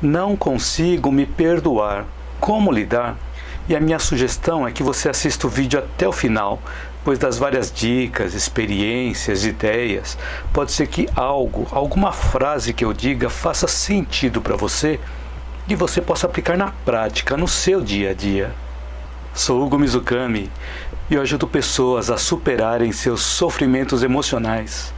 Não consigo me perdoar. Como lidar? E a minha sugestão é que você assista o vídeo até o final, pois das várias dicas, experiências, ideias, pode ser que alguma frase que eu diga faça sentido para você e você possa aplicar na prática, no seu dia a dia. Sou Hugo Mizukami e eu ajudo pessoas a superarem seus sofrimentos emocionais.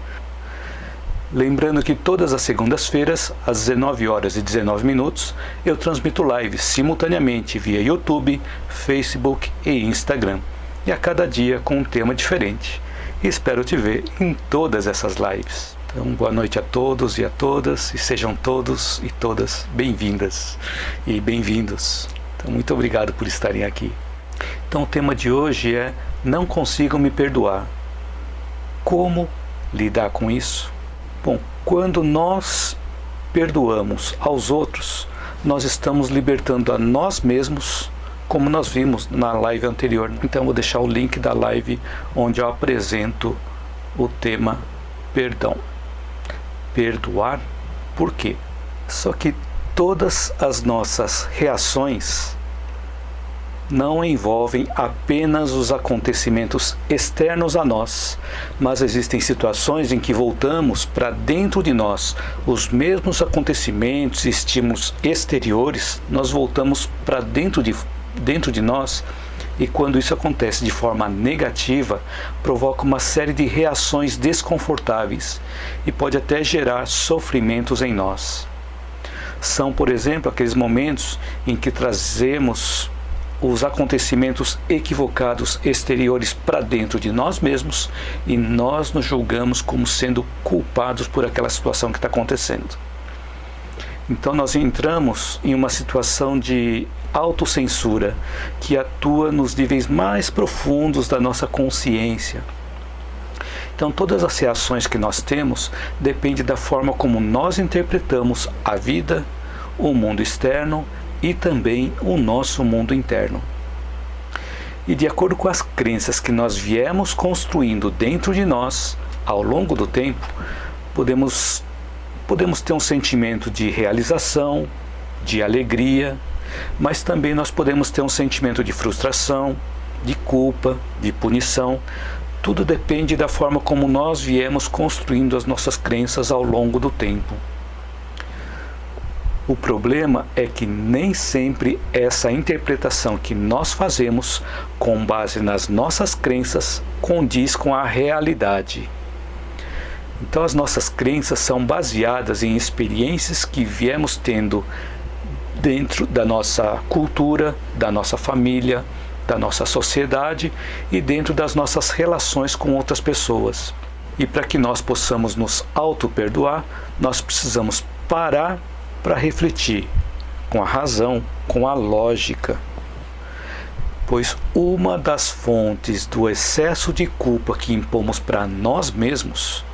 Lembrando que todas as segundas-feiras, às 19h19, eu transmito lives simultaneamente via YouTube, Facebook e Instagram, e a cada dia com um tema diferente. E espero te ver em todas essas lives. Então, boa noite a todos e a todas, e sejam todos e todas bem-vindas e bem-vindos. Então, muito obrigado por estarem aqui. Então, o tema de hoje é: não consigo me perdoar. Como lidar com isso? Bom, quando nós perdoamos aos outros, nós estamos libertando a nós mesmos, como nós vimos na live anterior. Então, vou deixar o link da live onde eu apresento o tema perdão. Perdoar, por quê? Só que todas as nossas reações não envolvem apenas os acontecimentos externos a nós, mas existem situações em que voltamos para dentro de nós. Os mesmos acontecimentos e estímulos exteriores, nós voltamos para dentro de nós, e quando isso acontece de forma negativa, provoca uma série de reações desconfortáveis e pode até gerar sofrimentos em nós. São, por exemplo, aqueles momentos em que trazemos os acontecimentos equivocados exteriores para dentro de nós mesmos e nós nos julgamos como sendo culpados por aquela situação que está acontecendo. Então nós entramos em uma situação de autocensura que atua nos níveis mais profundos da nossa consciência. Então todas as reações que nós temos dependem da forma como nós interpretamos a vida, o mundo externo e também o nosso mundo interno. E de acordo com as crenças que nós viemos construindo dentro de nós, ao longo do tempo, podemos ter um sentimento de realização, de alegria, mas também nós podemos ter um sentimento de frustração, de culpa, de punição. Tudo depende da forma como nós viemos construindo as nossas crenças ao longo do tempo. O problema é que nem sempre essa interpretação que nós fazemos com base nas nossas crenças condiz com a realidade. Então as nossas crenças são baseadas em experiências que viemos tendo dentro da nossa cultura, da nossa família, da nossa sociedade e dentro das nossas relações com outras pessoas. E para que nós possamos nos auto-perdoar, nós precisamos parar para refletir com a razão, com a lógica. Pois uma das fontes do excesso de culpa que impomos para nós mesmos,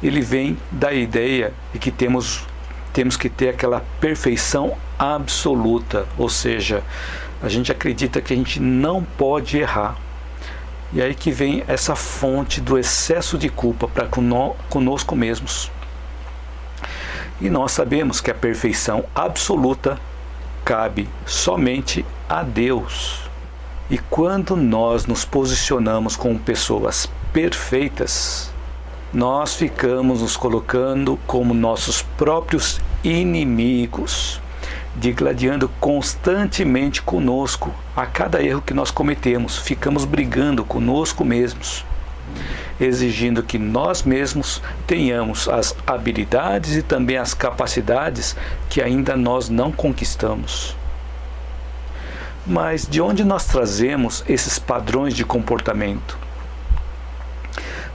ele vem da ideia de que temos que ter aquela perfeição absoluta, ou seja, a gente acredita que a gente não pode errar. E aí que vem essa fonte do excesso de culpa para conosco mesmos. E nós sabemos que a perfeição absoluta cabe somente a Deus. E quando nós nos posicionamos como pessoas perfeitas, nós ficamos nos colocando como nossos próprios inimigos, digladiando constantemente conosco. A cada erro que nós cometemos, ficamos brigando conosco mesmos, exigindo que nós mesmos tenhamos as habilidades e também as capacidades que ainda nós não conquistamos. Mas de onde nós trazemos esses padrões de comportamento?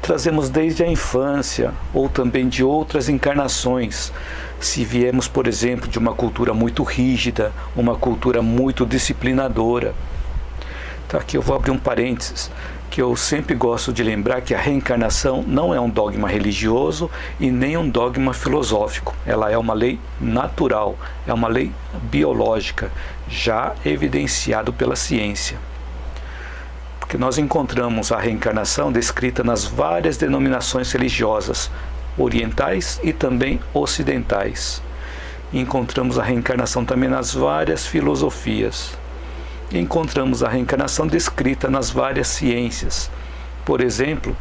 Trazemos desde a infância ou também de outras encarnações. Se viemos, por exemplo, de uma cultura muito rígida, uma cultura muito disciplinadora. Então aqui eu vou abrir um parênteses, que eu sempre gosto de lembrar que a reencarnação não é um dogma religioso e nem um dogma filosófico. Ela é uma lei natural, é uma lei biológica, já evidenciado pela ciência. Porque nós encontramos a reencarnação descrita nas várias denominações religiosas, orientais e também ocidentais. encontramos a reencarnação também nas várias filosofias. Encontramos a reencarnação descrita nas várias ciências. Por exemplo,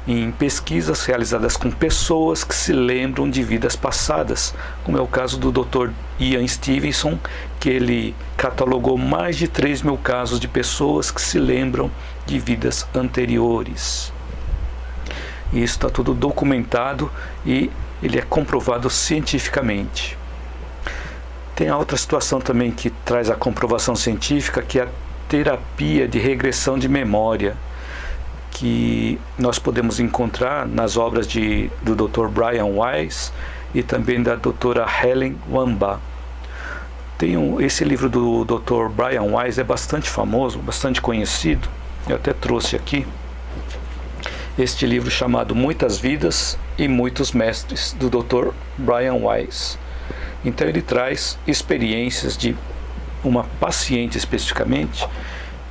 em pesquisas realizadas com pessoas que se lembram de vidas passadas, como é o caso do Dr. Ian Stevenson, que ele catalogou mais de 3.000 casos de pessoas que se lembram de vidas anteriores. E isso está tudo documentado e ele é comprovado cientificamente. Tem a outra situação também que traz a comprovação científica, que é a terapia de regressão de memória, que nós podemos encontrar nas obras do Dr. Brian Weiss e também da doutora Helen Wambach. Esse livro do Dr. Brian Weiss é bastante famoso, bastante conhecido. Eu até trouxe aqui este livro chamado Muitas Vidas e Muitos Mestres, do Dr. Brian Weiss. Então ele traz experiências de uma paciente especificamente,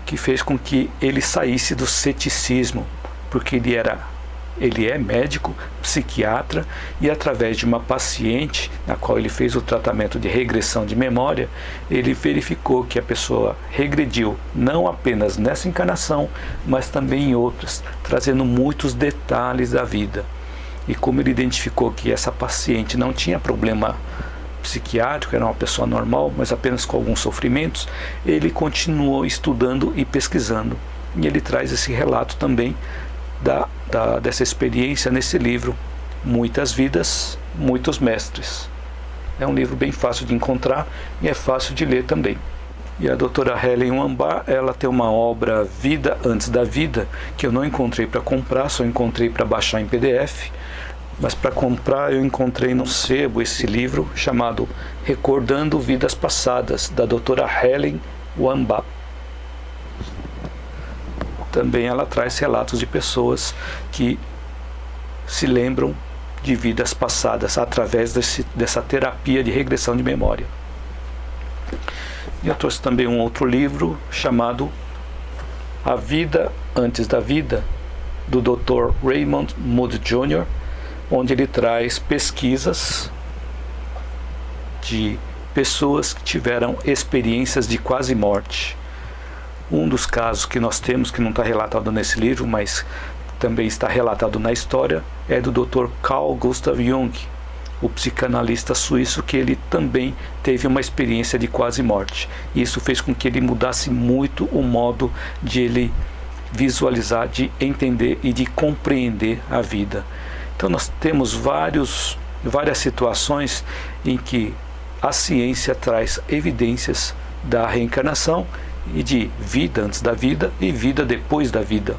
que fez com que ele saísse do ceticismo, porque ele é médico, psiquiatra, e através de uma paciente na qual ele fez o tratamento de regressão de memória, ele verificou que a pessoa regrediu não apenas nessa encarnação, mas também em outras, trazendo muitos detalhes da vida. E como ele identificou que essa paciente não tinha problema psiquiátrico, era uma pessoa normal, mas apenas com alguns sofrimentos, ele continuou estudando e pesquisando. E ele traz esse relato também dessa experiência nesse livro, Muitas Vidas, Muitos Mestres. É um livro bem fácil de encontrar e é fácil de ler também. E a doutora Helen Wambach, ela tem uma obra Vida Antes da Vida, que eu não encontrei para comprar, só encontrei para baixar em PDF. Mas para comprar eu encontrei no sebo esse livro chamado Recordando Vidas Passadas, da doutora Helen Wambach. Também ela traz relatos de pessoas que se lembram de vidas passadas através dessa terapia de regressão de memória. E eu trouxe também um outro livro chamado A Vida Antes da Vida, do Dr. Raymond Moody Jr., onde ele traz pesquisas de pessoas que tiveram experiências de quase morte. Um dos casos que nós temos, que não está relatado nesse livro, mas também está relatado na história, é do Dr. Carl Gustav Jung, o psicanalista suíço, que ele também teve uma experiência de quase morte. E isso fez com que ele mudasse muito o modo de ele visualizar, de entender e de compreender a vida. Então nós temos várias situações em que a ciência traz evidências da reencarnação e de vida antes da vida e vida depois da vida.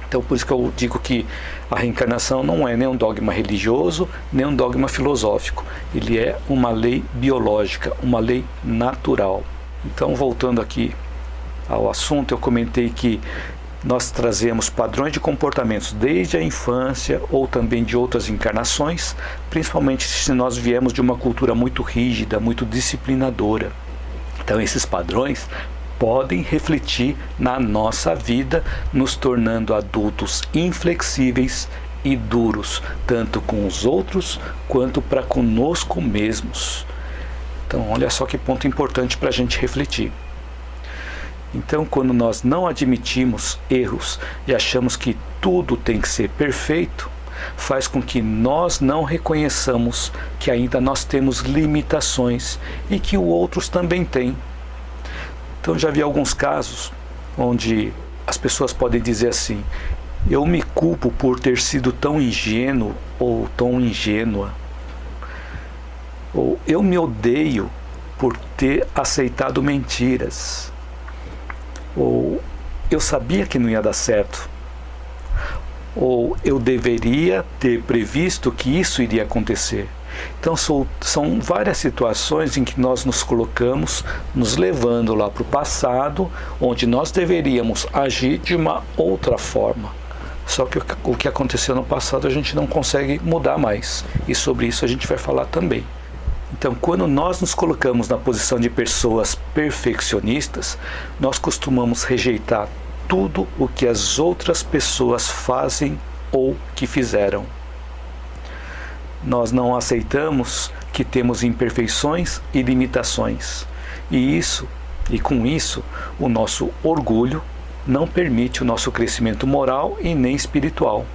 Então por isso que eu digo que a reencarnação não é nem um dogma religioso, nem um dogma filosófico. Ele é uma lei biológica, uma lei natural. Então, voltando aqui ao assunto, eu comentei que nós trazemos padrões de comportamentos desde a infância ou também de outras encarnações, principalmente se nós viemos de uma cultura muito rígida, muito disciplinadora. Então esses padrões podem refletir na nossa vida, nos tornando adultos inflexíveis e duros, tanto com os outros quanto para conosco mesmos. Então olha só que ponto importante para a gente refletir. Então, quando nós não admitimos erros e achamos que tudo tem que ser perfeito, faz com que nós não reconheçamos que ainda nós temos limitações e que os outros também têm. Então, já vi alguns casos onde as pessoas podem dizer assim: eu me culpo por ter sido tão ingênuo ou tão ingênua, ou eu me odeio por ter aceitado mentiras, ou eu sabia que não ia dar certo, ou eu deveria ter previsto que isso iria acontecer. Então são várias situações em que nós nos colocamos, nos levando lá para o passado, onde nós deveríamos agir de uma outra forma. Só que o que aconteceu no passado a gente não consegue mudar mais, e sobre isso a gente vai falar também. Então, quando nós nos colocamos na posição de pessoas perfeccionistas, nós costumamos rejeitar tudo o que as outras pessoas fazem ou que fizeram. Nós não aceitamos que temos imperfeições e limitações. E com isso, o nosso orgulho não permite o nosso crescimento moral e nem espiritual,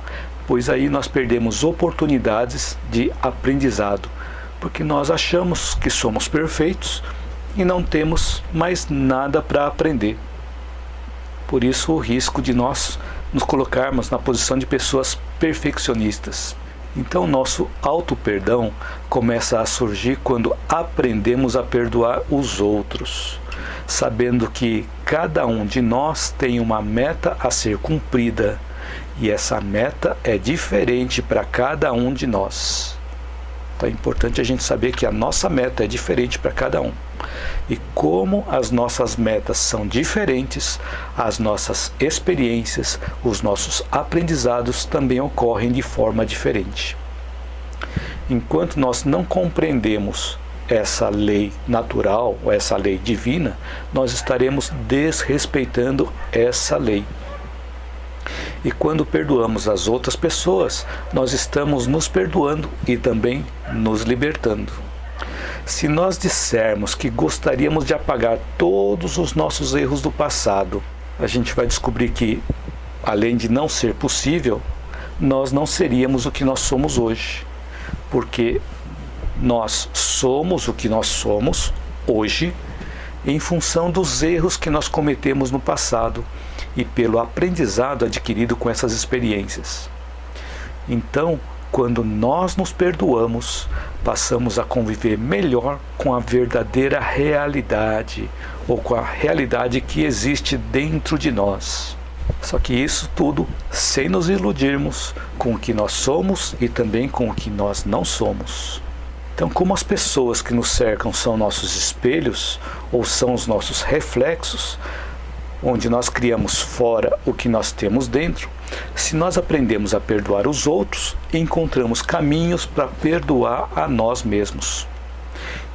pois aí nós perdemos oportunidades de aprendizado, porque nós achamos que somos perfeitos e não temos mais nada para aprender. Por isso o risco de nós nos colocarmos na posição de pessoas perfeccionistas. Então nosso auto-perdão começa a surgir quando aprendemos a perdoar os outros, sabendo que cada um de nós tem uma meta a ser cumprida, e essa meta é diferente para cada um de nós. Então é importante a gente saber que a nossa meta é diferente para cada um. E como as nossas metas são diferentes, as nossas experiências, os nossos aprendizados também ocorrem de forma diferente. Enquanto nós não compreendemos essa lei natural, ou essa lei divina, nós estaremos desrespeitando essa lei. E quando perdoamos as outras pessoas, nós estamos nos perdoando e também nos libertando. Se nós dissermos que gostaríamos de apagar todos os nossos erros do passado, a gente vai descobrir que, além de não ser possível, nós não seríamos o que nós somos hoje. Porque nós somos o que nós somos hoje em função dos erros que nós cometemos no passado e pelo aprendizado adquirido com essas experiências. Então, quando nós nos perdoamos, passamos a conviver melhor com a verdadeira realidade, ou com a realidade que existe dentro de nós. Só que isso tudo sem nos iludirmos com o que nós somos e também com o que nós não somos. Então, como as pessoas que nos cercam são nossos espelhos, ou são os nossos reflexos, onde nós criamos fora o que nós temos dentro, se nós aprendemos a perdoar os outros, encontramos caminhos para perdoar a nós mesmos.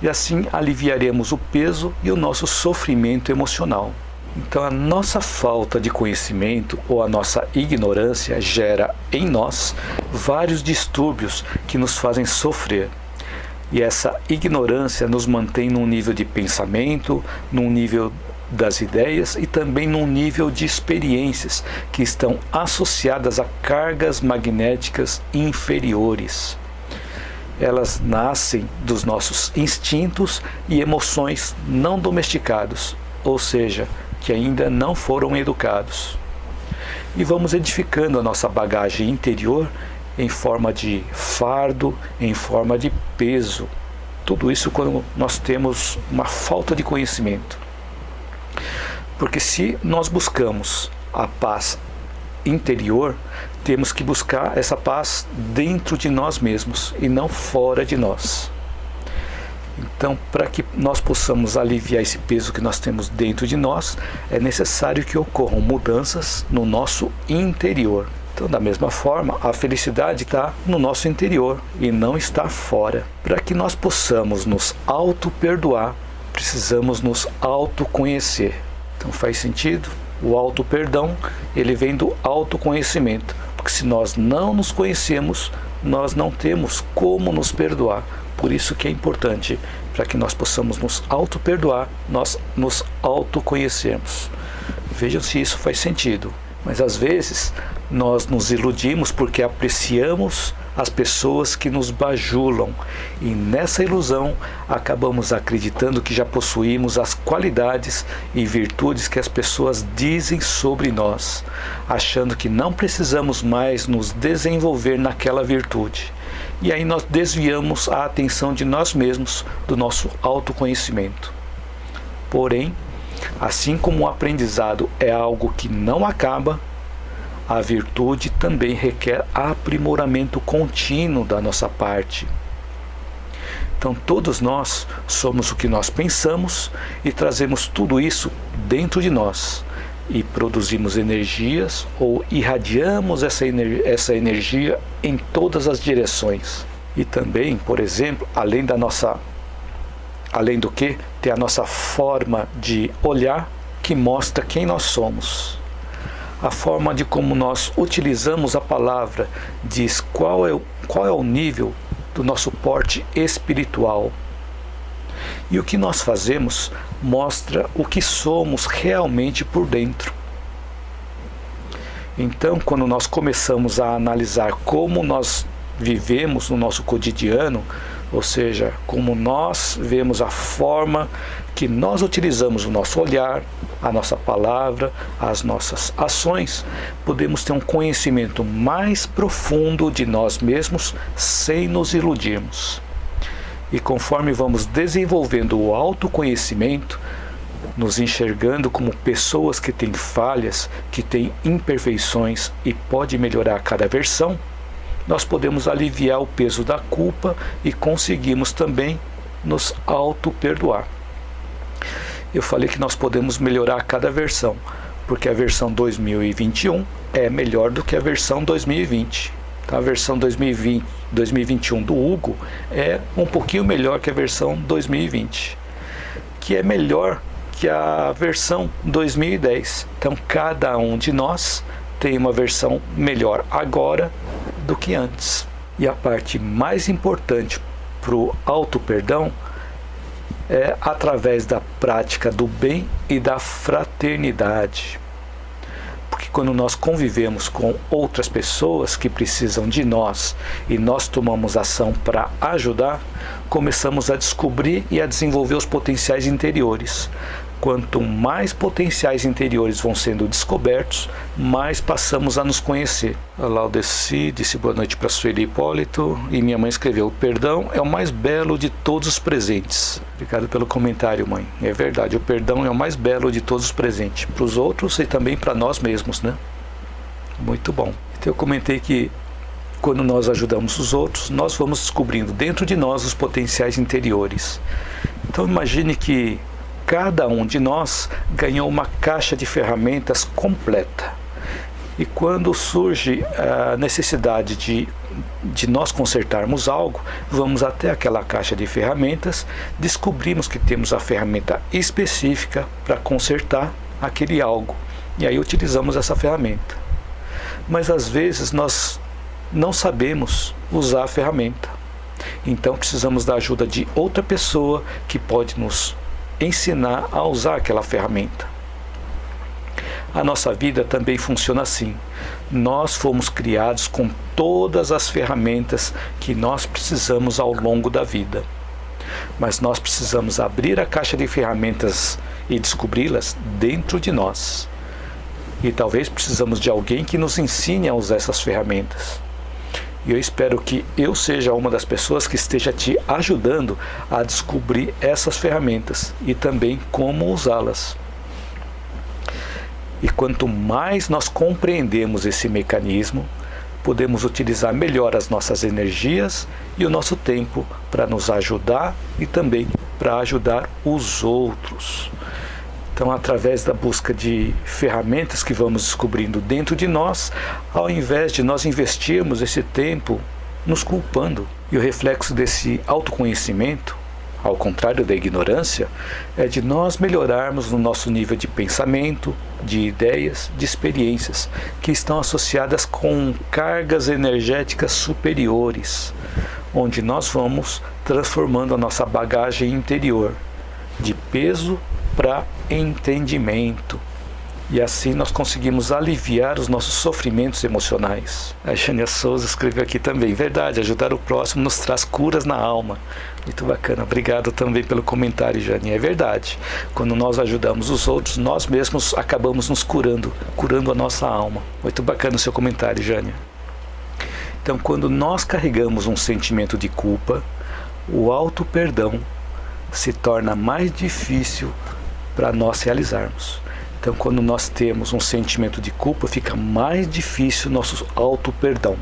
E assim aliviaremos o peso e o nosso sofrimento emocional. Então a nossa falta de conhecimento ou a nossa ignorância gera em nós vários distúrbios que nos fazem sofrer. E essa ignorância nos mantém num nível de pensamento, num nível das ideias e também num nível de experiências que estão associadas a cargas magnéticas inferiores. Elas nascem dos nossos instintos e emoções não domesticados, ou seja, que ainda não foram educados. E vamos edificando a nossa bagagem interior em forma de fardo, em forma de peso. Tudo isso quando nós temos uma falta de conhecimento. Porque se nós buscamos a paz interior, temos que buscar essa paz dentro de nós mesmos e não fora de nós. Então, para que nós possamos aliviar esse peso que nós temos dentro de nós, é necessário que ocorram mudanças no nosso interior. Então, da mesma forma, a felicidade está no nosso interior e não está fora. Para que nós possamos nos auto-perdoar, precisamos nos autoconhecer. Então faz sentido? O auto-perdão, ele vem do autoconhecimento. Porque se nós não nos conhecemos, nós não temos como nos perdoar. Por isso que é importante, para que nós possamos nos auto-perdoar, nós nos autoconhecermos. Vejam se isso faz sentido. Mas às vezes nós nos iludimos porque apreciamos as pessoas que nos bajulam e nessa ilusão acabamos acreditando que já possuímos as qualidades e virtudes que as pessoas dizem sobre nós, achando que não precisamos mais nos desenvolver naquela virtude. E aí nós desviamos a atenção de nós mesmos do nosso autoconhecimento. Porém, assim como o aprendizado é algo que não acaba, a virtude também requer aprimoramento contínuo da nossa parte. Então todos nós somos o que nós pensamos e trazemos tudo isso dentro de nós e produzimos energias ou irradiamos essa energia em todas as direções. E também, por exemplo, além do que, tem a nossa forma de olhar que mostra quem nós somos. A forma de como nós utilizamos a palavra diz qual é o nível do nosso porte espiritual. E o que nós fazemos mostra o que somos realmente por dentro. Então, quando nós começamos a analisar como nós vivemos no nosso cotidiano, ou seja, como nós vemos a forma que nós utilizamos o nosso olhar, a nossa palavra, as nossas ações, podemos ter um conhecimento mais profundo de nós mesmos sem nos iludirmos. E conforme vamos desenvolvendo o autoconhecimento, nos enxergando como pessoas que têm falhas, que têm imperfeições e pode melhorar a cada versão, nós podemos aliviar o peso da culpa e conseguimos também nos auto-perdoar. Eu falei que nós podemos melhorar a cada versão, porque a versão 2021 é melhor do que a versão 2020. Então, a versão 2021 do Hugo é um pouquinho melhor que a versão 2020, que é melhor que a versão 2010. Então, cada um de nós tem uma versão melhor agora do que antes. E a parte mais importante para o auto-perdão é através da prática do bem e da fraternidade. Porque quando nós convivemos com outras pessoas que precisam de nós e nós tomamos ação para ajudar, começamos a descobrir e a desenvolver os potenciais interiores. Quanto mais potenciais interiores vão sendo descobertos, mais passamos a nos conhecer. A Laudeci disse boa noite para Sueli Hipólito e minha mãe escreveu: o perdão é o mais belo de todos os presentes. Obrigado pelo comentário, mãe. É verdade, o perdão é o mais belo de todos os presentes, para os outros e também para nós mesmos, né? Muito bom. Então eu comentei que quando nós ajudamos os outros, nós vamos descobrindo dentro de nós os potenciais interiores. Então imagine que cada um de nós ganhou uma caixa de ferramentas completa. E quando surge a necessidade de nós consertarmos algo, vamos até aquela caixa de ferramentas, descobrimos que temos a ferramenta específica para consertar aquele algo. E aí utilizamos essa ferramenta. Mas às vezes nós não sabemos usar a ferramenta. Então precisamos da ajuda de outra pessoa que pode nos ensinar a usar aquela ferramenta. A nossa vida também funciona assim. Nós fomos criados com todas as ferramentas que nós precisamos ao longo da vida. Mas nós precisamos abrir a caixa de ferramentas e descobri-las dentro de nós. E talvez precisamos de alguém que nos ensine a usar essas ferramentas. E eu espero que eu seja uma das pessoas que esteja te ajudando a descobrir essas ferramentas e também como usá-las. E quanto mais nós compreendemos esse mecanismo, podemos utilizar melhor as nossas energias e o nosso tempo para nos ajudar e também para ajudar os outros. Então, através da busca de ferramentas que vamos descobrindo dentro de nós, ao invés de nós investirmos esse tempo nos culpando. E o reflexo desse autoconhecimento, ao contrário da ignorância, é de nós melhorarmos no nosso nível de pensamento, de ideias, de experiências, que estão associadas com cargas energéticas superiores, onde nós vamos transformando a nossa bagagem interior de peso para entendimento. E assim nós conseguimos aliviar os nossos sofrimentos emocionais. A Xânia Souza escreveu aqui também: verdade, ajudar o próximo nos traz curas na alma. Muito bacana, obrigado também pelo comentário, Jane. É verdade, quando nós ajudamos os outros, nós mesmos acabamos nos curando a nossa alma. Muito bacana o seu comentário, Jane. Então, quando nós carregamos um sentimento de culpa, o auto-perdão se torna mais difícil para nós realizarmos. Então, quando nós temos um sentimento de culpa, fica mais difícil nosso auto-perdão.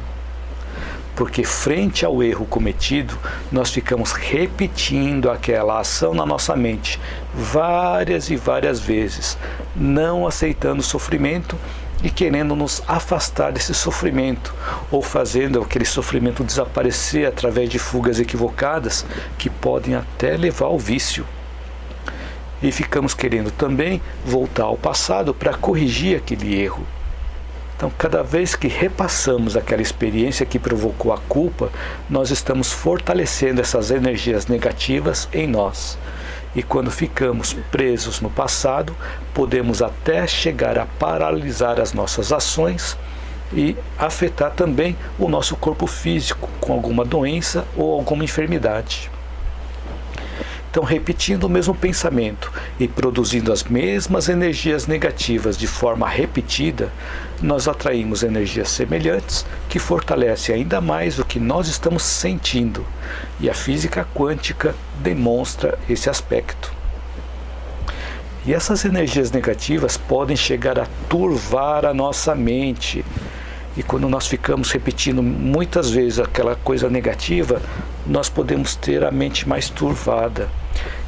Porque frente ao erro cometido, nós ficamos repetindo aquela ação na nossa mente várias e várias vezes, não aceitando o sofrimento e querendo nos afastar desse sofrimento, ou fazendo aquele sofrimento desaparecer através de fugas equivocadas que podem até levar ao vício. E ficamos querendo também voltar ao passado para corrigir aquele erro. Então, cada vez que repassamos aquela experiência que provocou a culpa, nós estamos fortalecendo essas energias negativas em nós. E quando ficamos presos no passado, podemos até chegar a paralisar as nossas ações e afetar também o nosso corpo físico com alguma doença ou alguma enfermidade. Então, repetindo o mesmo pensamento e produzindo as mesmas energias negativas de forma repetida, nós atraímos energias semelhantes que fortalecem ainda mais o que nós estamos sentindo. E a física quântica demonstra esse aspecto. E essas energias negativas podem chegar a turvar a nossa mente. E quando nós ficamos repetindo muitas vezes aquela coisa negativa, nós podemos ter a mente mais turvada.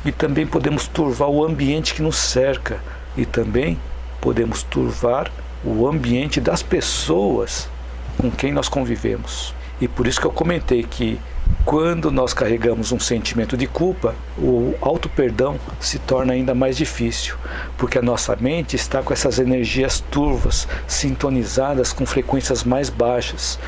E também podemos turvar o ambiente que nos cerca. E também podemos turvar o ambiente das pessoas com quem nós convivemos. E por isso que eu comentei que quando nós carregamos um sentimento de culpa, o auto-perdão se torna ainda mais difícil, porque a nossa mente está com essas energias turvas, sintonizadas com frequências mais baixas.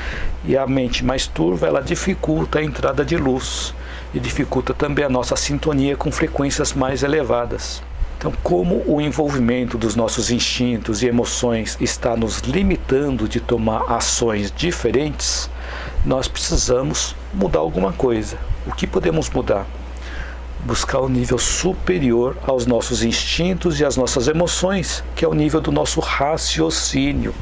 E a mente mais turva, ela dificulta a entrada de luz e dificulta também a nossa sintonia com frequências mais elevadas. Então, como o envolvimento dos nossos instintos e emoções está nos limitando de tomar ações diferentes, nós precisamos mudar alguma coisa. O que podemos mudar? Buscar o nível superior aos nossos instintos e às nossas emoções, que é o nível do nosso raciocínio.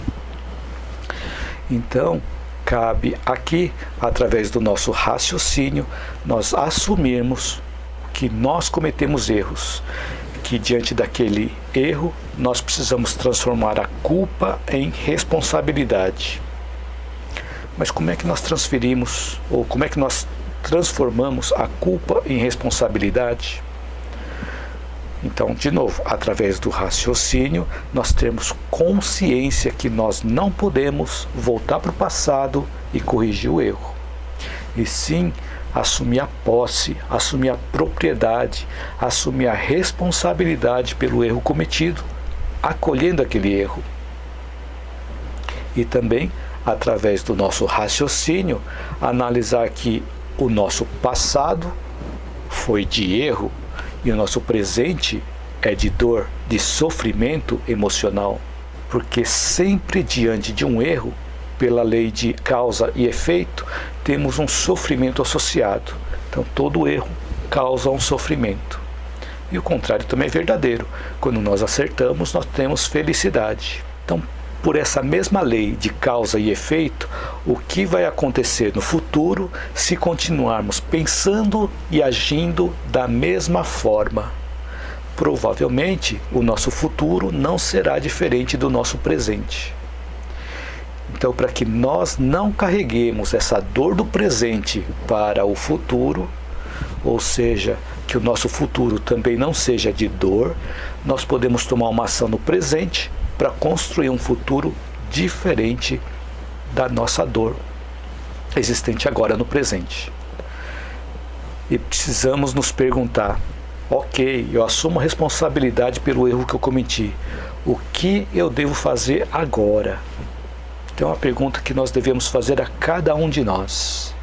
Então, cabe aqui, através do nosso raciocínio, nós assumirmos que nós cometemos erros, que diante daquele erro nós precisamos transformar a culpa em responsabilidade. Mas como é que nós transferimos, ou como é que nós transformamos a culpa em responsabilidade? Então, de novo, através do raciocínio, nós temos consciência que nós não podemos voltar para o passado e corrigir o erro. E sim, assumir a posse, assumir a propriedade, assumir a responsabilidade pelo erro cometido, acolhendo aquele erro. E também, através do nosso raciocínio, analisar que o nosso passado foi de erro e o nosso presente é de dor, de sofrimento emocional, porque sempre diante de um erro, pela lei de causa e efeito, temos um sofrimento associado. Então, todo erro causa um sofrimento. E o contrário também é verdadeiro. Quando nós acertamos, nós temos felicidade. Então, por essa mesma lei de causa e efeito, o que vai acontecer no futuro se continuarmos pensando e agindo da mesma forma? Provavelmente, o nosso futuro não será diferente do nosso presente. Então, para que nós não carreguemos essa dor do presente para o futuro, ou seja, que o nosso futuro também não seja de dor, nós podemos tomar uma ação no presente para construir um futuro diferente da nossa dor existente agora no presente. E precisamos nos perguntar: ok, eu assumo a responsabilidade pelo erro que eu cometi. O que eu devo fazer agora? Então é uma pergunta que nós devemos fazer a cada um de nós.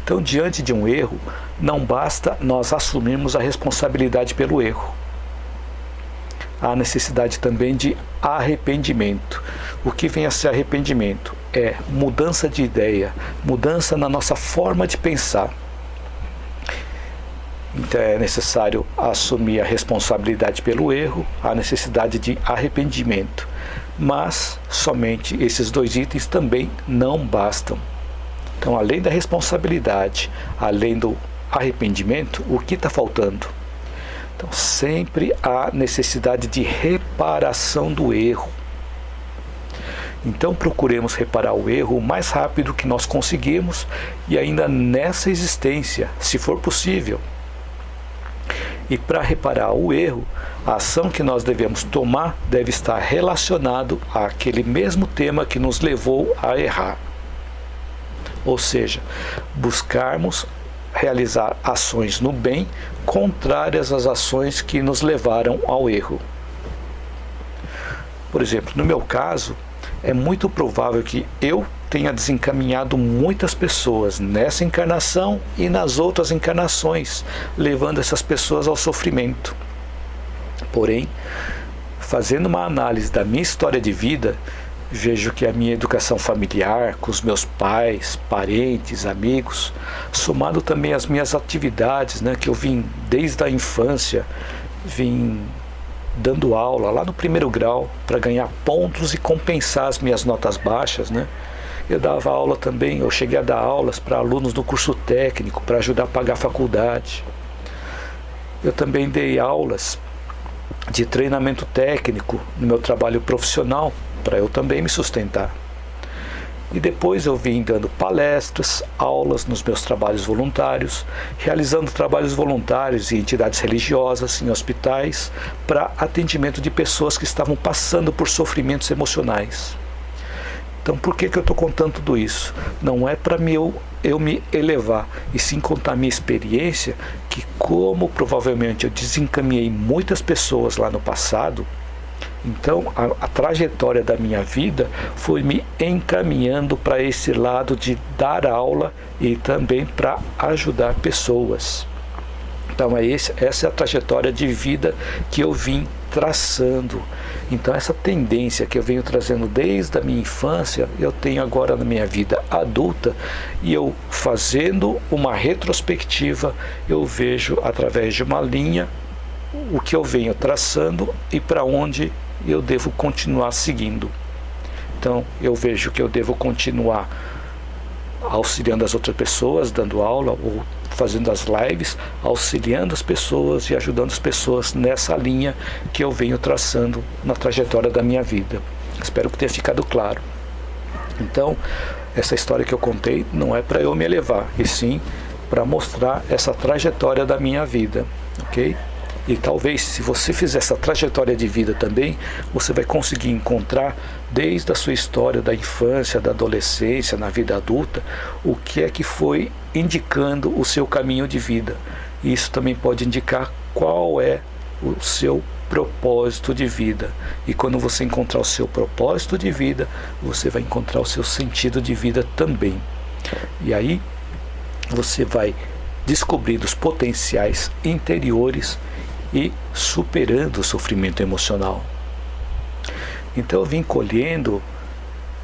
Então, diante de um erro, não basta nós assumirmos a responsabilidade pelo erro. Há necessidade também de arrependimento. O que vem a ser arrependimento? É mudança de ideia, mudança na nossa forma de pensar. Então é necessário assumir a responsabilidade pelo erro, a necessidade de arrependimento. Mas somente esses dois itens também não bastam. Então, além da responsabilidade, além do arrependimento, o que está faltando? Então, sempre há necessidade de reparação do erro. Então, procuremos reparar o erro o mais rápido que nós conseguirmos e ainda nessa existência, se for possível. E para reparar o erro, a ação que nós devemos tomar deve estar relacionado àquele mesmo tema que nos levou a errar. Ou seja, buscarmos realizar ações no bem contrárias às ações que nos levaram ao erro. Por exemplo, no meu caso, é muito provável que eu tenha desencaminhado muitas pessoas nessa encarnação e nas outras encarnações, levando essas pessoas ao sofrimento. Porém, fazendo uma análise da minha história de vida, vejo que a minha educação familiar, com os meus pais, parentes, amigos, somado também às minhas atividades, né, que eu vim desde a infância, vim dando aula lá no primeiro grau para ganhar pontos e compensar as minhas notas baixas, né? Eu dava aula também, eu cheguei a dar aulas para alunos do curso técnico para ajudar a pagar a faculdade. Eu também dei aulas de treinamento técnico no meu trabalho profissional para eu também me sustentar. E depois eu vim dando palestras, aulas nos meus trabalhos voluntários, realizando trabalhos voluntários em entidades religiosas, em hospitais, para atendimento de pessoas que estavam passando por sofrimentos emocionais. Então, por que eu estou contando tudo isso? Não é para eu me elevar, e sim contar a minha experiência, que como provavelmente eu desencaminhei muitas pessoas lá no passado, então a trajetória da minha vida foi me encaminhando para esse lado de dar aula e também para ajudar pessoas. Então essa é a trajetória de vida que eu vim traçando. Então essa tendência que eu venho trazendo desde a minha infância, eu tenho agora na minha vida adulta, e eu fazendo uma retrospectiva, eu vejo através de uma linha o que eu venho traçando e para onde eu devo continuar seguindo. Então eu vejo que eu devo continuar auxiliando as outras pessoas, dando aula ou fazendo as lives, auxiliando as pessoas e ajudando as pessoas nessa linha que eu venho traçando na trajetória da minha vida. Espero que tenha ficado claro. Então, essa história que eu contei não é para eu me elevar, e sim para mostrar essa trajetória da minha vida, ok? E talvez, se você fizer essa trajetória de vida também, você vai conseguir encontrar, desde a sua história da infância, da adolescência, na vida adulta, o que é que foi indicando o seu caminho de vida. E isso também pode indicar qual é o seu propósito de vida. E quando você encontrar o seu propósito de vida, você vai encontrar o seu sentido de vida também. E aí, você vai descobrindo os potenciais interiores e superando o sofrimento emocional. Então eu vim colhendo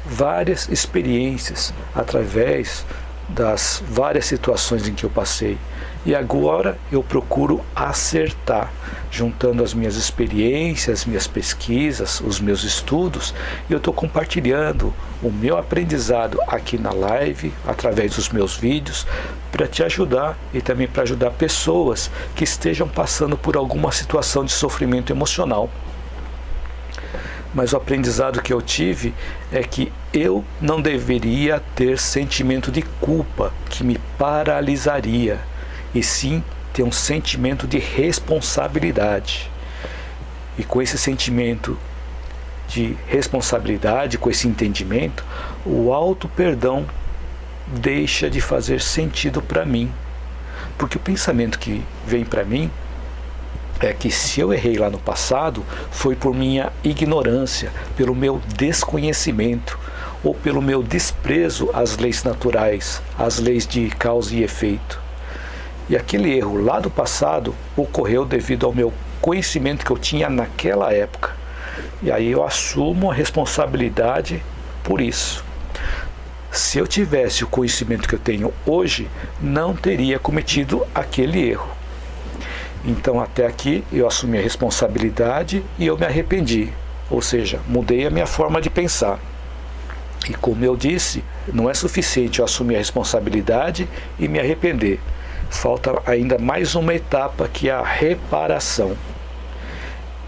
várias experiências através das várias situações em que eu passei. E agora eu procuro acertar, juntando as minhas experiências, minhas pesquisas, os meus estudos, e eu estou compartilhando o meu aprendizado aqui na live, através dos meus vídeos, para te ajudar e também para ajudar pessoas que estejam passando por alguma situação de sofrimento emocional. Mas o aprendizado que eu tive é que eu não deveria ter sentimento de culpa que me paralisaria, e sim ter um sentimento de responsabilidade. E com esse sentimento de responsabilidade, com esse entendimento, o auto-perdão deixa de fazer sentido para mim. Porque o pensamento que vem para mim é que se eu errei lá no passado, foi por minha ignorância, pelo meu desconhecimento, ou pelo meu desprezo às leis naturais, às leis de causa e efeito. E aquele erro lá do passado ocorreu devido ao meu conhecimento que eu tinha naquela época. E aí eu assumo a responsabilidade por isso. Se eu tivesse o conhecimento que eu tenho hoje, não teria cometido aquele erro. Então até aqui eu assumi a responsabilidade e eu me arrependi. Ou seja, mudei a minha forma de pensar. E como eu disse, não é suficiente eu assumir a responsabilidade e me arrepender. Falta ainda mais uma etapa, que é a reparação.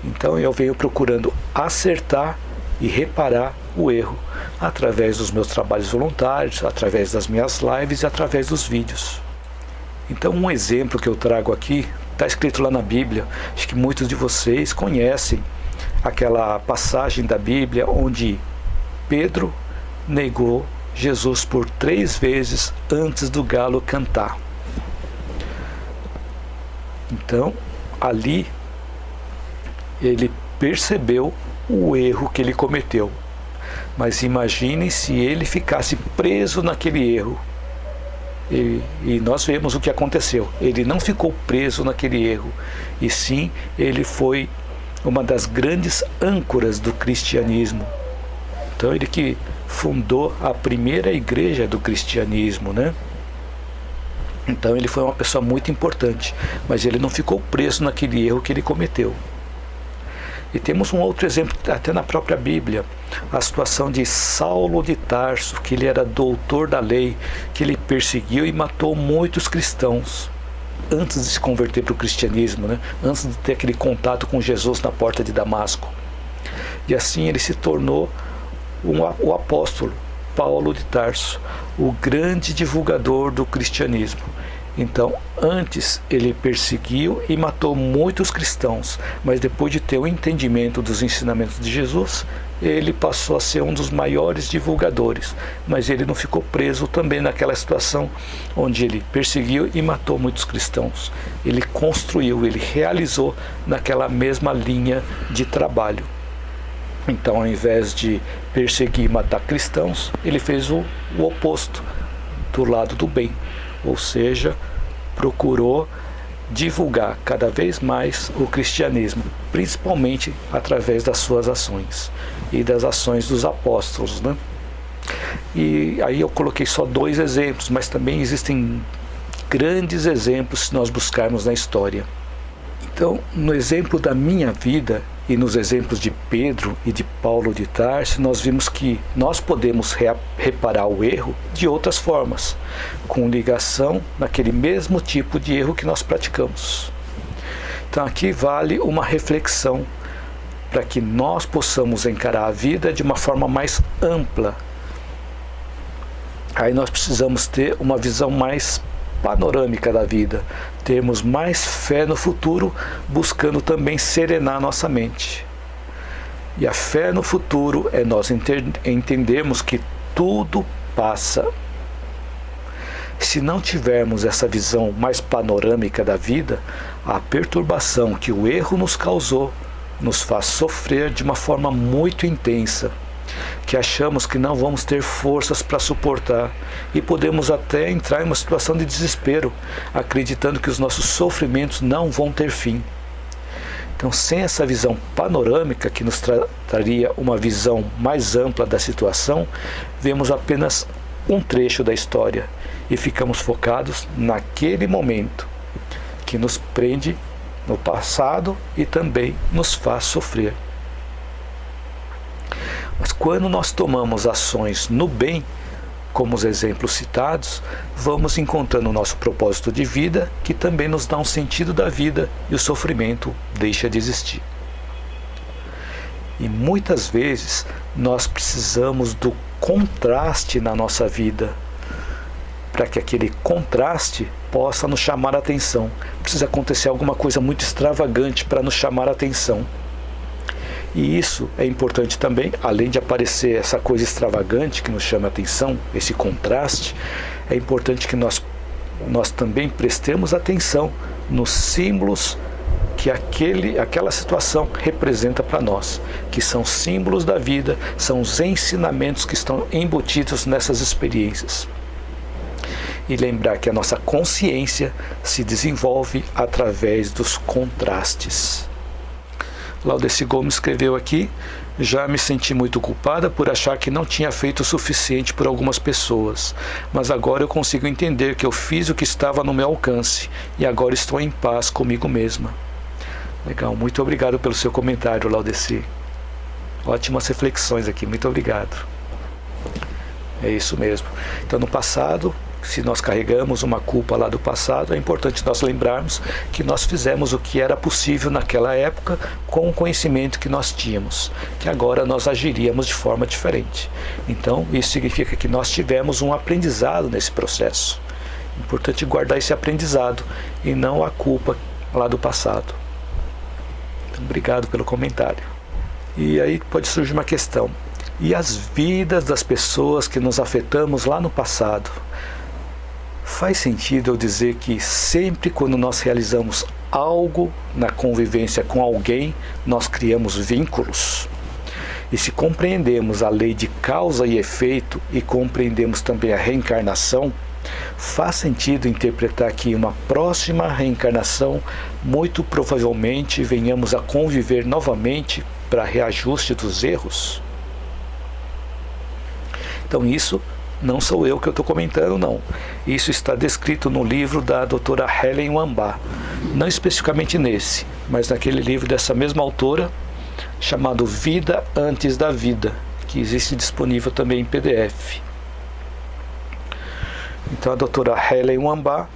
Então eu venho procurando acertar e reparar o erro através dos meus trabalhos voluntários, através das minhas lives e através dos vídeos. Então um exemplo que eu trago aqui está escrito lá na Bíblia. Acho que muitos de vocês conhecem aquela passagem da Bíblia onde Pedro negou Jesus por 3 vezes antes do galo cantar. Então, ali, ele percebeu o erro que ele cometeu. Mas imagine se ele ficasse preso naquele erro. E nós vemos o que aconteceu. Ele não ficou preso naquele erro, e sim, ele foi uma das grandes âncoras do cristianismo. Então ele que fundou a primeira igreja do cristianismo, né? Então ele foi uma pessoa muito importante, mas ele não ficou preso naquele erro que ele cometeu. E temos um outro exemplo, até na própria Bíblia, a situação de Saulo de Tarso, que ele era doutor da lei, que ele perseguiu e matou muitos cristãos, antes de se converter para o cristianismo, né? Antes de ter aquele contato com Jesus na porta de Damasco. E assim ele se tornou o apóstolo Paulo de Tarso, o grande divulgador do cristianismo. Então, antes ele perseguiu e matou muitos cristãos, mas depois de ter o entendimento dos ensinamentos de Jesus, ele passou a ser um dos maiores divulgadores. Mas ele não ficou preso também naquela situação onde ele perseguiu e matou muitos cristãos. Ele construiu, ele realizou naquela mesma linha de trabalho. Então, ao invés de perseguir e matar cristãos, ele fez o oposto, do lado do bem. Ou seja, procurou divulgar cada vez mais o cristianismo, principalmente através das suas ações e das ações dos apóstolos, né? E aí eu coloquei só 2 exemplos, mas também existem grandes exemplos se nós buscarmos na história. Então, no exemplo da minha vida e nos exemplos de Pedro e de Paulo de Tarso, nós vimos que nós podemos reparar o erro de outras formas, com ligação naquele mesmo tipo de erro que nós praticamos. Então aqui vale uma reflexão para que nós possamos encarar a vida de uma forma mais ampla. Aí nós precisamos ter uma visão mais panorâmica da vida, termos mais fé no futuro, buscando também serenar nossa mente. E a fé no futuro é nós entendermos que tudo passa. Se não tivermos essa visão mais panorâmica da vida, a perturbação que o erro nos causou nos faz sofrer de uma forma muito intensa, que achamos que não vamos ter forças para suportar, e podemos até entrar em uma situação de desespero, acreditando que os nossos sofrimentos não vão ter fim. Então, sem essa visão panorâmica que nos traria uma visão mais ampla da situação, vemos apenas um trecho da história e ficamos focados naquele momento que nos prende no passado e também nos faz sofrer. Mas quando nós tomamos ações no bem, como os exemplos citados, vamos encontrando o nosso propósito de vida, que também nos dá um sentido da vida, e o sofrimento deixa de existir. E muitas vezes nós precisamos do contraste na nossa vida, para que aquele contraste possa nos chamar a atenção. Precisa acontecer alguma coisa muito extravagante para nos chamar a atenção. E isso é importante também, além de aparecer essa coisa extravagante que nos chama a atenção, esse contraste, é importante que nós também prestemos atenção nos símbolos que aquela situação representa para nós, que são símbolos da vida, são os ensinamentos que estão embutidos nessas experiências. E lembrar que a nossa consciência se desenvolve através dos contrastes. Laudeci Gomes escreveu aqui: já me senti muito culpada por achar que não tinha feito o suficiente por algumas pessoas, mas agora eu consigo entender que eu fiz o que estava no meu alcance e agora estou em paz comigo mesma. Legal, muito obrigado pelo seu comentário, Laudeci. Ótimas reflexões aqui, muito obrigado. É isso mesmo. Então, no passado, se nós carregamos uma culpa lá do passado, é importante nós lembrarmos que nós fizemos o que era possível naquela época com o conhecimento que nós tínhamos, que agora nós agiríamos de forma diferente. Então, isso significa que nós tivemos um aprendizado nesse processo. É importante guardar esse aprendizado e não a culpa lá do passado. Então, obrigado pelo comentário. E aí pode surgir uma questão: e as vidas das pessoas que nos afetamos lá no passado? Faz sentido eu dizer que sempre quando nós realizamos algo na convivência com alguém, nós criamos vínculos? E se compreendemos a lei de causa e efeito e compreendemos também a reencarnação, faz sentido interpretar que em uma próxima reencarnação, muito provavelmente venhamos a conviver novamente para reajuste dos erros? Então isso não sou eu que eu estou comentando, não. Isso está descrito no livro da doutora Helen Wambach. Não especificamente nesse, mas naquele livro dessa mesma autora, chamado Vida Antes da Vida, que existe disponível também em PDF. Então a doutora Helen Wambach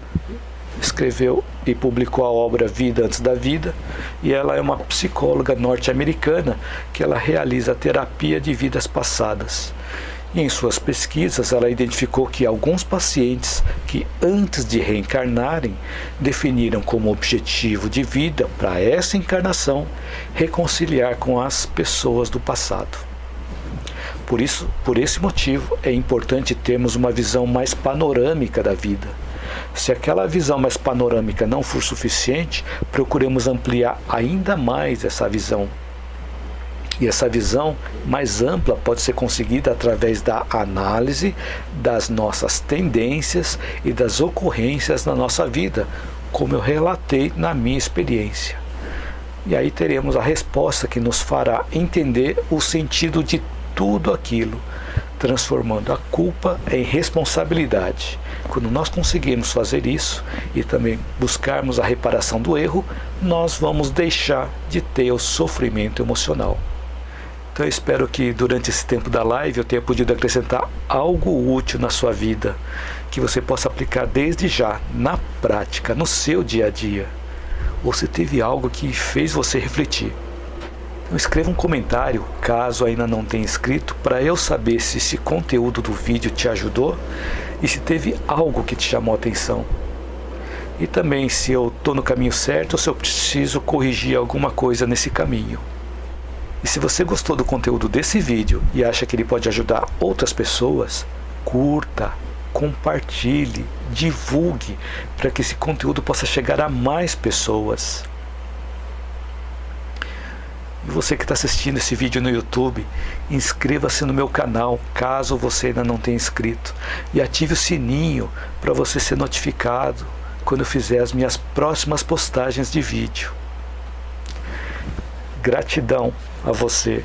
escreveu e publicou a obra Vida Antes da Vida, e ela é uma psicóloga norte-americana que ela realiza a terapia de vidas passadas. E em suas pesquisas, ela identificou que alguns pacientes que antes de reencarnarem definiram como objetivo de vida para essa encarnação reconciliar com as pessoas do passado. Por esse motivo, é importante termos uma visão mais panorâmica da vida. Se aquela visão mais panorâmica não for suficiente, procuremos ampliar ainda mais essa visão. E essa visão mais ampla pode ser conseguida através da análise das nossas tendências e das ocorrências na nossa vida, como eu relatei na minha experiência. E aí teremos a resposta que nos fará entender o sentido de tudo aquilo, transformando a culpa em responsabilidade. Quando nós conseguirmos fazer isso e também buscarmos a reparação do erro, nós vamos deixar de ter o sofrimento emocional. Então eu espero que durante esse tempo da live eu tenha podido acrescentar algo útil na sua vida, que você possa aplicar desde já, na prática, no seu dia a dia. Ou se teve algo que fez você refletir. Então escreva um comentário, caso ainda não tenha escrito, para eu saber se esse conteúdo do vídeo te ajudou e se teve algo que te chamou a atenção. E também se eu estou no caminho certo ou se eu preciso corrigir alguma coisa nesse caminho. E se você gostou do conteúdo desse vídeo e acha que ele pode ajudar outras pessoas, curta, compartilhe, divulgue, para que esse conteúdo possa chegar a mais pessoas. E você que está assistindo esse vídeo no YouTube, inscreva-se no meu canal, caso você ainda não tenha inscrito, e ative o sininho para você ser notificado quando eu fizer as minhas próximas postagens de vídeo. Gratidão a você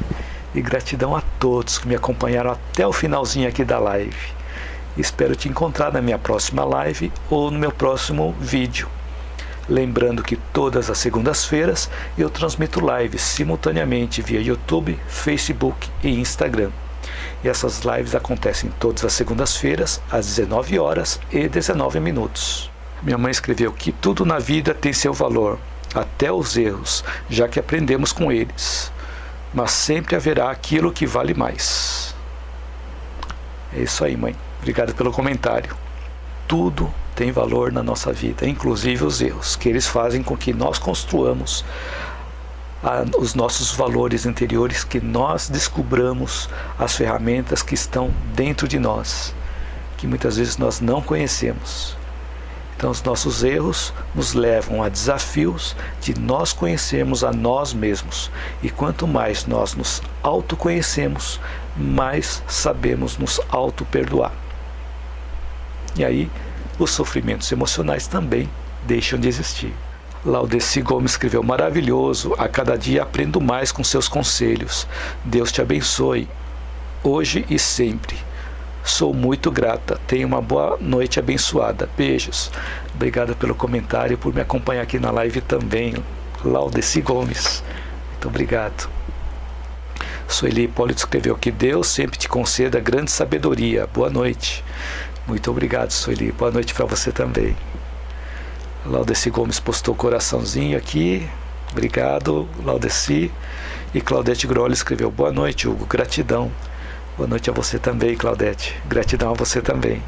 e gratidão a todos que me acompanharam até o finalzinho aqui da live. Espero te encontrar na minha próxima live ou no meu próximo vídeo. Lembrando que todas as segundas-feiras eu transmito lives simultaneamente via YouTube, Facebook e Instagram. E essas lives acontecem todas as segundas-feiras às 19 horas e 19 minutos. Minha mãe escreveu que tudo na vida tem seu valor, até os erros, já que aprendemos com eles. Mas sempre haverá aquilo que vale mais. É isso aí, mãe. Obrigado pelo comentário. Tudo tem valor na nossa vida, inclusive os erros, que eles fazem com que nós construamos os nossos valores interiores, que nós descubramos as ferramentas que estão dentro de nós, que muitas vezes nós não conhecemos. Então os nossos erros nos levam a desafios de nós conhecermos a nós mesmos. E quanto mais nós nos autoconhecemos, mais sabemos nos auto-perdoar. E aí os sofrimentos emocionais também deixam de existir. Laudeci Gomes escreveu: maravilhoso, a cada dia aprendo mais com seus conselhos. Deus te abençoe, hoje e sempre. Sou muito grata. Tenha uma boa noite abençoada. Beijos. Obrigado pelo comentário e por me acompanhar aqui na live também. Laudeci Gomes. Muito obrigado. Sueli Hipólito escreveu: que Deus sempre te conceda grande sabedoria. Boa noite. Muito obrigado, Sueli. Boa noite para você também. Laudeci Gomes postou coraçãozinho aqui. Obrigado, Laudeci. E Claudete Grolli escreveu: boa noite, Hugo. Gratidão. Boa noite a você também, Claudete. Gratidão a você também.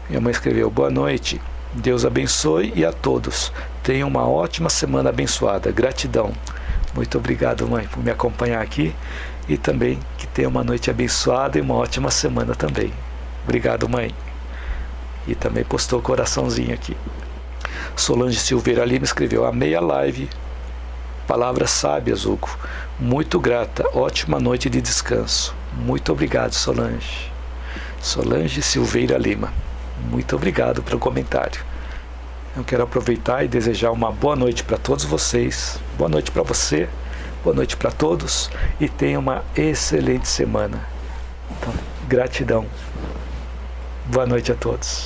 Minha mãe escreveu: boa noite. Deus abençoe e a todos. Tenham uma ótima semana abençoada. Gratidão. Muito obrigado, mãe, por me acompanhar aqui. E também que tenha uma noite abençoada e uma ótima semana também. Obrigado, mãe. E também postou coraçãozinho aqui. Solange Silveira Lima escreveu: amei a live. Palavras sábias, Hugo. Muito grata. Ótima noite de descanso. Muito obrigado, Solange. Solange Silveira Lima. Muito obrigado pelo comentário. Eu quero aproveitar e desejar uma boa noite para todos vocês. Boa noite para você. Boa noite para todos. E tenha uma excelente semana. Então, gratidão. Boa noite a todos.